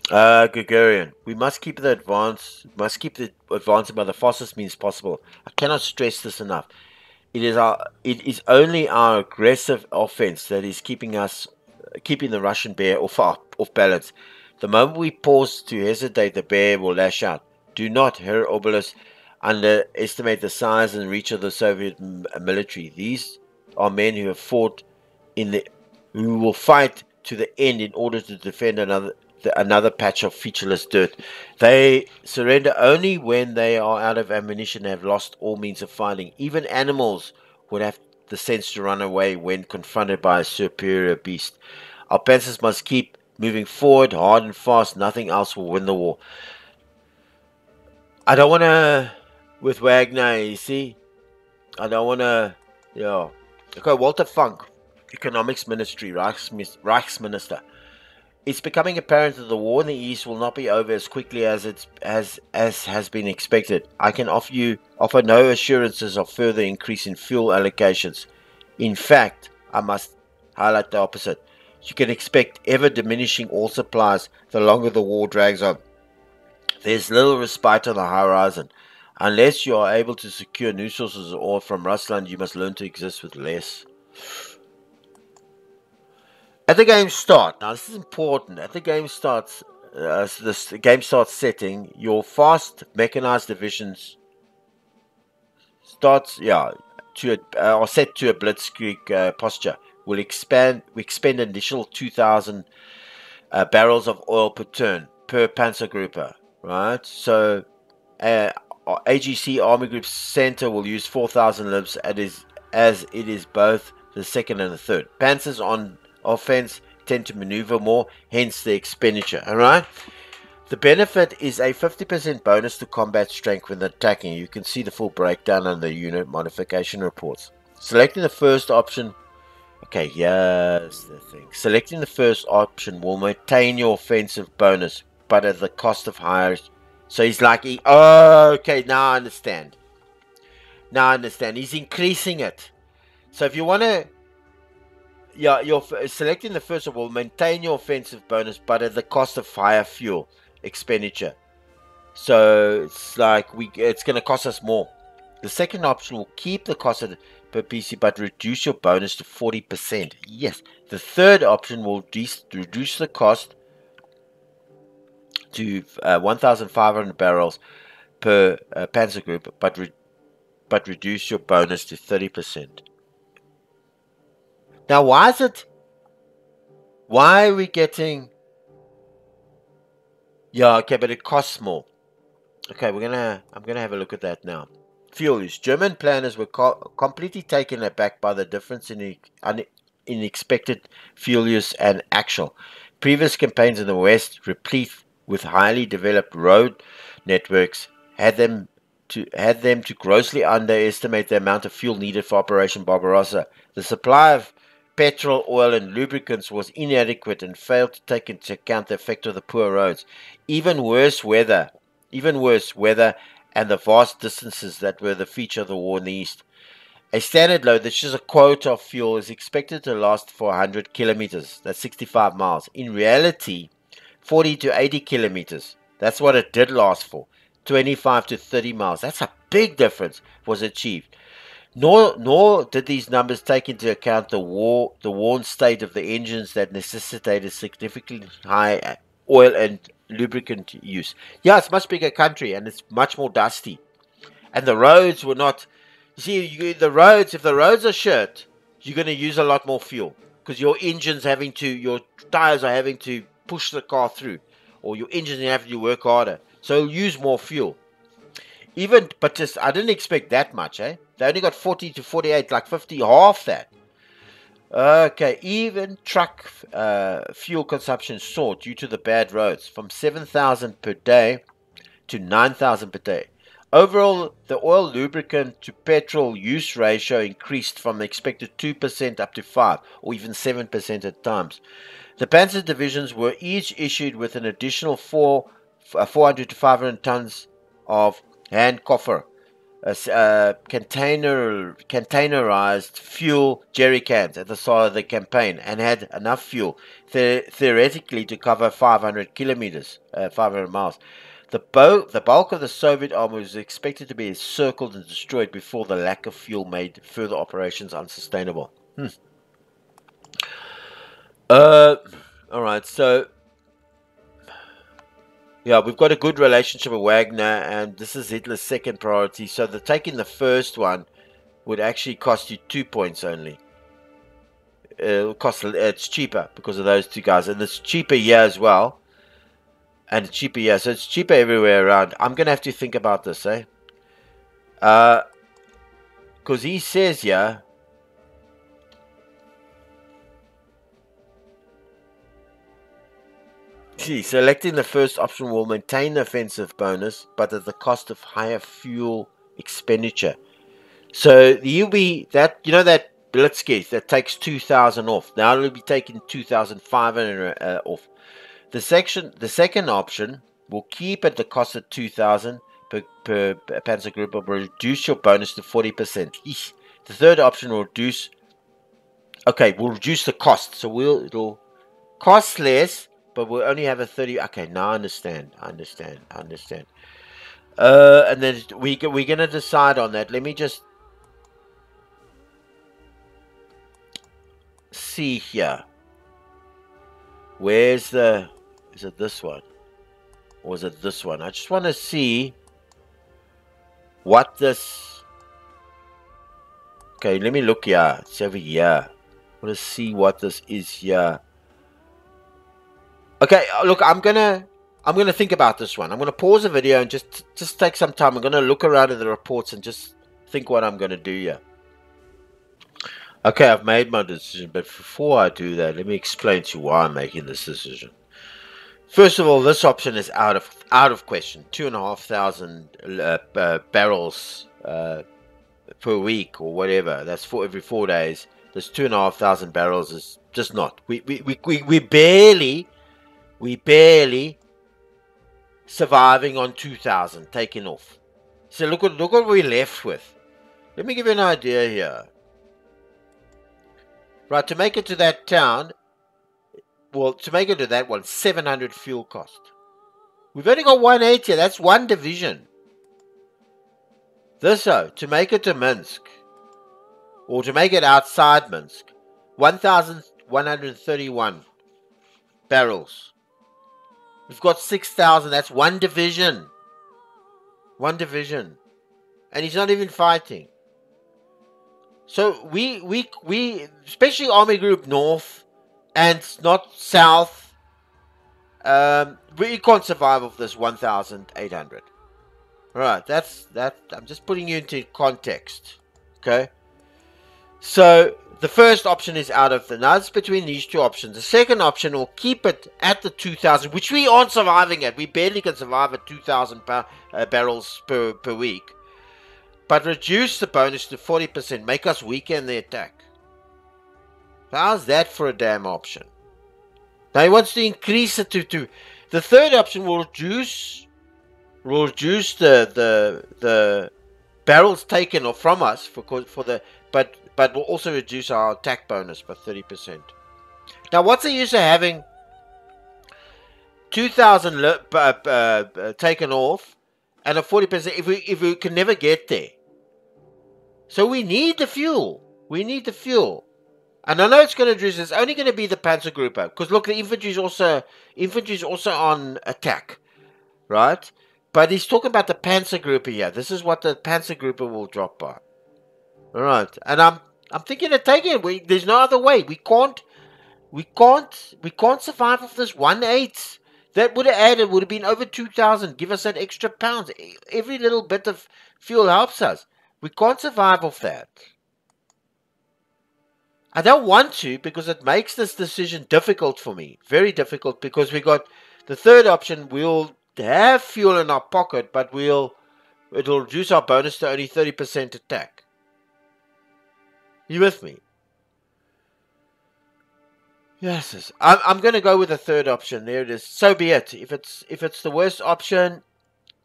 Gregorian. We must keep the advancing by the fastest means possible. I cannot stress this enough. It is only our aggressive offense that is keeping the Russian bear off balance. The moment we pause to hesitate, the bear will lash out. Do not, Herr Obolus, underestimate the size and reach of the Soviet military. These are men who have fought who will fight to the end in order to defend another patch of featureless dirt. They surrender only when they are out of ammunition and have lost all means of fighting. Even animals would have the sense to run away when confronted by a superior beast. Our panzers must keep moving forward, hard and fast. Nothing else will win the war. I don't want to, with Wagner, you see, I don't want to, yeah. Okay, Walter Funk, Economics Ministry, Reichsminister. It's becoming apparent that the war in the East will not be over as quickly as has been expected. I can offer no assurances of further increase in fuel allocations. In fact, I must highlight the opposite. You can expect ever diminishing oil supplies the longer the war drags on. There's little respite on the horizon. Unless you are able to secure new sources of oil from Rusland, you must learn to exist with less. At the game start, now this is important. At the game starts, the game starts setting. Your fast mechanized divisions are set to a blitzkrieg posture. We'll expend an additional 2,000 barrels of oil per turn per Panzergruppe. Right, so AGC Army Group Center will use 4,000 libs as it is both the second and the third. Panzers on offense tend to maneuver more, hence the expenditure. Alright? The benefit is a 50% bonus to combat strength when attacking. You can see the full breakdown on the unit modification reports. Selecting the first option. Okay, here's the thing. Selecting the first option will maintain your offensive bonus, but at the cost of higher. So he's like, okay, now I understand. He's increasing it. So if you want to, you're selecting the first one will maintain your offensive bonus, but at the cost of higher fuel expenditure. So it's like it's going to cost us more. The second option will keep the cost per PC, but reduce your bonus to 40%. Yes. The third option will reduce the cost to 1,500 barrels per Panzer Group, but reduce your bonus to 30%. Now, why are we getting? Yeah, okay, but it costs more. Okay, I'm gonna have a look at that now. fuel use. German planners were completely taken aback by the difference in expected fuel use and actual. Previous campaigns in the West, replete with highly developed road networks, had them to grossly underestimate the amount of fuel needed for Operation Barbarossa. The supply of petrol, oil, and lubricants was inadequate and failed to take into account the effect of the poor roads. Even worse weather, and the vast distances that were the feature of the war in the East. A standard load, that's just a quota of fuel, is expected to last for 100 kilometers. That's 65 miles. In reality, 40 to 80 kilometers. That's what it did last for. 25 to 30 miles. That's a big difference was achieved. Nor did these numbers take into account the worn state of the engines that necessitated significantly high oil and lubricant use. Yeah, it's a much bigger country and it's much more dusty. And the roads were not. You see, if the roads are shit, you're going to use a lot more fuel because your tires are having to push the car through, or your engines have to work harder. So use more fuel. I didn't expect that much, eh? They only got 40 to 48, like 50, half that. Okay, even truck fuel consumption soared due to the bad roads, from 7,000 per day to 9,000 per day. Overall, the oil lubricant to petrol use ratio increased from the expected 2% up to 5 or even 7% at times. The Panzer divisions were each issued with an additional 400 to 500 tons of hand coffer, containerized fuel jerry cans at the start of the campaign, and had enough fuel theoretically to cover 500 miles. The bulk of the Soviet army was expected to be encircled and destroyed before the lack of fuel made further operations unsustainable. Alright, so yeah, we've got a good relationship with Wagner, and this is Hitler's second priority. So taking the first one would actually cost you 2 points only. It's cheaper because of those two guys, and it's cheaper here as well. And it's cheaper here, so it's cheaper everywhere around. I'm gonna have to think about this, eh? Because he says here. See, selecting the first option will maintain the offensive bonus, but at the cost of higher fuel expenditure. So you'll be that Blitzkrieg that takes 2,000 off. Now it'll be taking 2,500 off. The second option will keep at the cost of 2,000 per panzer group, but will reduce your bonus to 40%. The third option will reduce. Okay, we'll reduce the cost, so it'll cost less. But we'll only have a 30. Okay, now I understand. And then we're going to decide on that. Let me just see here. Is it this one? Or is it this one? I just want to see what this. Okay, let me look here. It's over here. I want to see what this is here. Okay, look, I'm gonna think about this one. I'm gonna pause the video and just take some time. I'm gonna look around at the reports and just think what I'm gonna do here. Okay, I've made my decision, but before I do that, let me explain to you why I'm making this decision. First of all, this option is out of question. 2,500 barrels per week or whatever. That's for every 4 days. This 2,500 barrels is just not. We barely surviving on 2,000, taking off. So look what we're left with. Let me give you an idea here. Right, to make it to that town, to make it to that one, 700 fuel cost. We've only got 180. That's one division. To make it to Minsk, or to make it outside Minsk, 1,131 barrels. We've got 6,000. That's one division. And he's not even fighting. So we especially Army Group North and not South, we can't survive off this 1,800. All right, that's that. I'm just putting you into context. Okay. So the first option is out of the nuts between these two options. The second option will keep it at the 2,000, which we aren't surviving at. We barely can survive at 2,000 barrels per week. But reduce the bonus to 40%. Make us weaker in the attack. How's that for a damn option? Now he wants to increase it to the third option will reduce the barrels taken off from us but will also reduce our attack bonus by 30%. Now what's the use of having 2,000 taken off and a 40% if we can never get there? So we need the fuel. We need the fuel. And I know it's going to reduce. It's only going to be the Panzergruppe. Because look, the infantry is also on attack. Right? But he's talking about the Panzergruppe here. This is what the Panzergruppe will drop by. Alright. And I'm thinking of taking it. There's no other way. We can't survive off this 1/8. That would have added, would have been over 2,000. Give us that extra pounds. Every little bit of fuel helps us. We can't survive off that. I don't want to because it makes this decision difficult for me. Very difficult because we got the third option. We'll have fuel in our pocket, but it'll reduce our bonus to only 30% attack. You with me? Yes. I'm going to go with the third option. There it is. So be it. If it's the worst option,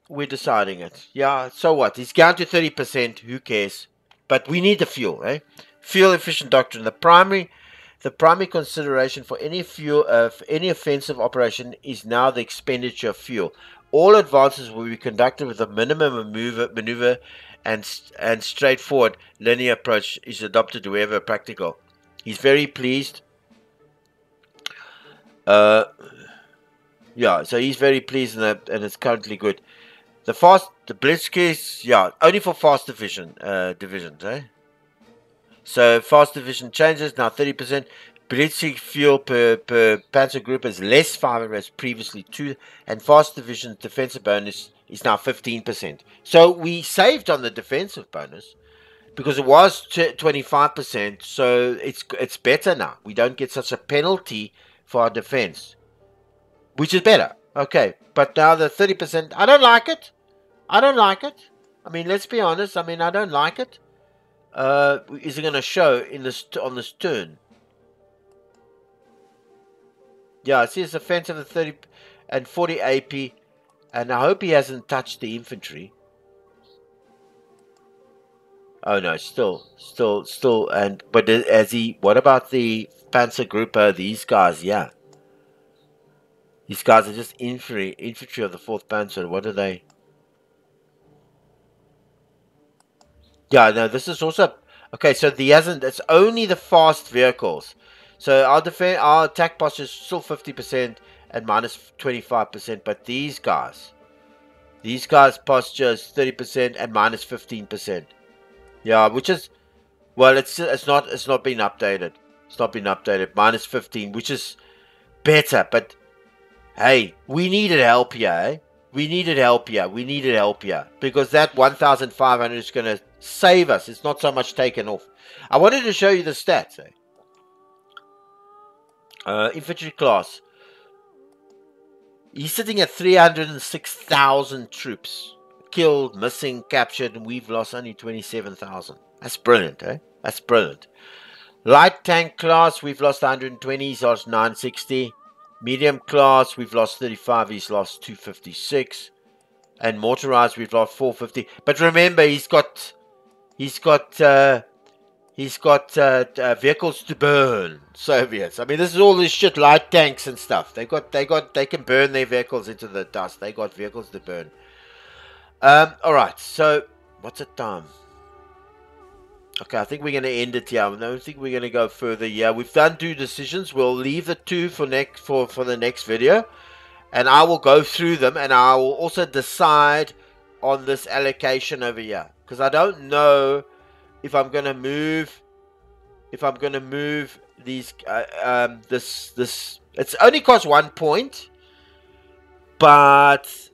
we're deciding it. Yeah, so what? He's down to 30%. Who cares? But we need the fuel, eh? Fuel efficient doctrine. The primary consideration for any offensive operation is now the expenditure of fuel. All advances will be conducted with a minimum maneuver and straightforward linear approach is adopted wherever practical. He's very pleased. Yeah, so he's very pleased and it's currently good. The Blitzkrieg, yeah, only for fast divisions, eh? So fast division changes now 30%. Blitzkrieg fuel per Panzer group is less 5 as previously 2, and fast division defensive bonus is now 15%. So we saved on the defensive bonus because it was 25%. So it's better now. We don't get such a penalty for our defense, which is better. Okay, but now the 30%, I don't like it. I mean, let's be honest. I mean, I don't like it. Is it going to show on this turn? Yeah, see, it's offensive at 30 and 40 AP, and I hope he hasn't touched the infantry. Oh no, still, but as he, what about the Panzergruppe? These guys, yeah. These guys are just infantry of the 4th Panzer. What are they? Yeah, no, this is also okay. So it's only the fast vehicles. So our attack posture is still 50% and minus 25%. But these guys posture is 30% and minus 15%. Yeah, which is, well, it's not been updated. It's not been updated. Minus 15, which is better. But hey, we needed help here. Eh? We needed help here because that 1,500 is going to save us. It's not so much taken off. I wanted to show you the stats. Infantry class. He's sitting at 306,000 troops. Killed, missing, captured, and we've lost only 27,000. That's brilliant, eh? That's brilliant. Light tank class, we've lost 120. He's lost 960. Medium class, we've lost 35. He's lost 256. And motorized, we've lost 450. But remember, he's got vehicles to burn. Soviets. I mean, this is all this shit, light tanks and stuff. They can burn their vehicles into the dust. They got vehicles to burn. All right. So, what's the time? Okay, I think we're going to end it here. I don't think we're going to go further. Yeah, we've done 2 decisions. We'll leave the 2 for the next video, and I will go through them, and I will also decide on this allocation over here because I don't know if I'm going to move. If I'm going to move these, this, it's only cost 1 point, but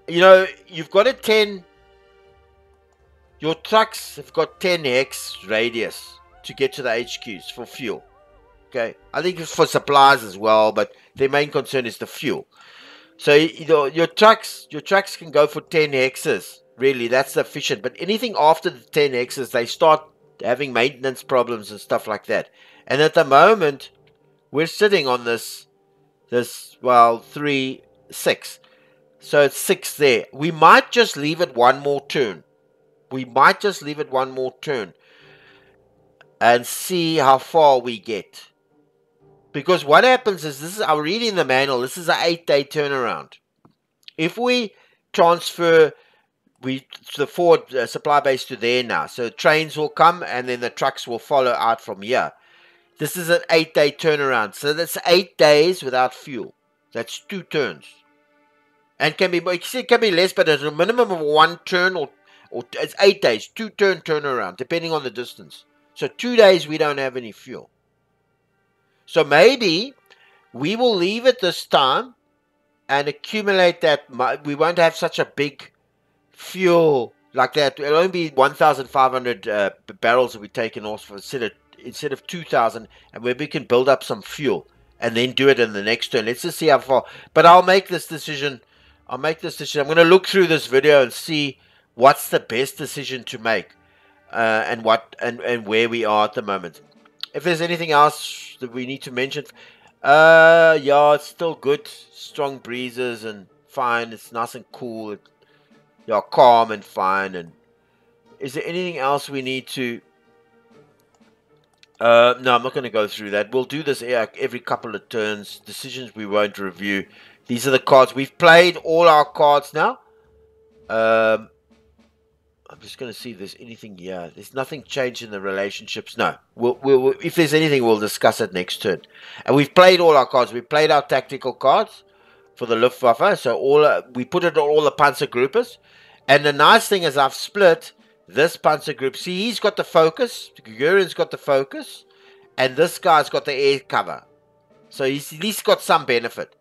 you know, you've got a 10. Your trucks have got 10 hex radius to get to the HQs for fuel. Okay, I think it's for supplies as well, but their main concern is the fuel. So you know, your trucks can go for 10 hexes. Really, that's sufficient. But anything after the 10 hexes, they start having maintenance problems and stuff like that. And at the moment, we're sitting on this well 3 6. So it's 6 there. We might just leave it one more turn. And see how far we get. Because what happens is, this is, I'm reading the manual, this is an 8-day turnaround. If we transfer the forward supply base to there now, so trains will come and then the trucks will follow out from here. This is an 8-day turnaround. So that's 8 days without fuel. That's 2 turns. And it can be less, but at a minimum of 1 turn or it's 8 days, 2-turn turnaround, depending on the distance. So 2 days we don't have any fuel. So maybe we will leave it this time and accumulate that. We won't have such a big fuel like that. It'll only be 1,500 barrels that we're taking off instead of 2,000, and where we can build up some fuel and then do it in the next turn. Let's just see how far. But I'll make this decision. I'm going to look through this video and see what's the best decision to make, and where we are at the moment. If there's anything else that we need to mention, yeah, it's still good. Strong breezes and fine. It's nice and cool. Yeah, calm and fine. And is there anything else we need to? No, I'm not going to go through that. We'll do this every couple of turns. Decisions we won't review. These are the cards. We've played all our cards now. I'm just going to see if there's anything here. There's nothing changed in the relationships. No. We'll, if there's anything, we'll discuss it next turn. And we've played all our cards. We've played our tactical cards for the Luftwaffe. So we put it on all the Panzer groupers. And the nice thing is I've split this Panzer group. See, he's got the focus. Gurin's got the focus. And this guy's got the air cover. So he's at least got some benefit.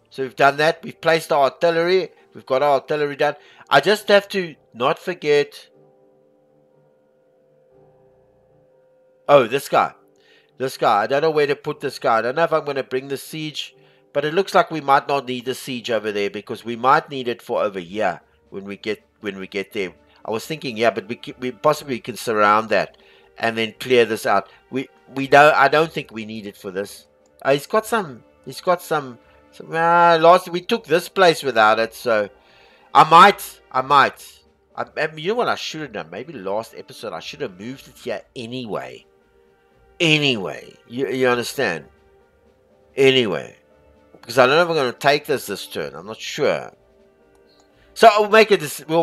So we've done that. We've placed our artillery. We've got our artillery done. I just have to not forget. Oh, this guy. This guy. I don't know where to put this guy. I don't know if I'm going to bring the siege. But it looks like we might not need the siege over there, because we might need it for over here when we get there. I was thinking, yeah, but we possibly can surround that and then clear this out. I don't think we need it for this. He's got some. Last we took this place without it, so I might. You know what I should have done? Maybe last episode I should have moved it here anyway. You understand? Anyway, because I don't know if I'm going to take this turn. I'm not sure. So we'll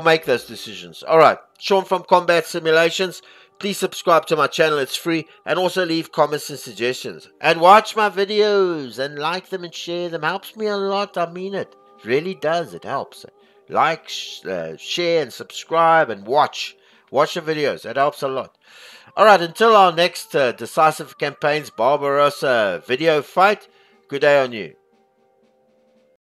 make those decisions. All right, Sean from Combat Simulations. Please subscribe to my channel. It's free. And also leave comments and suggestions. And watch my videos and like them and share them. Helps me a lot. I mean it. It really does. It helps. Like, share and subscribe and watch. Watch the videos. That helps a lot. All right, until our next Decisive Campaigns Barbarossa video fight. Good day on you.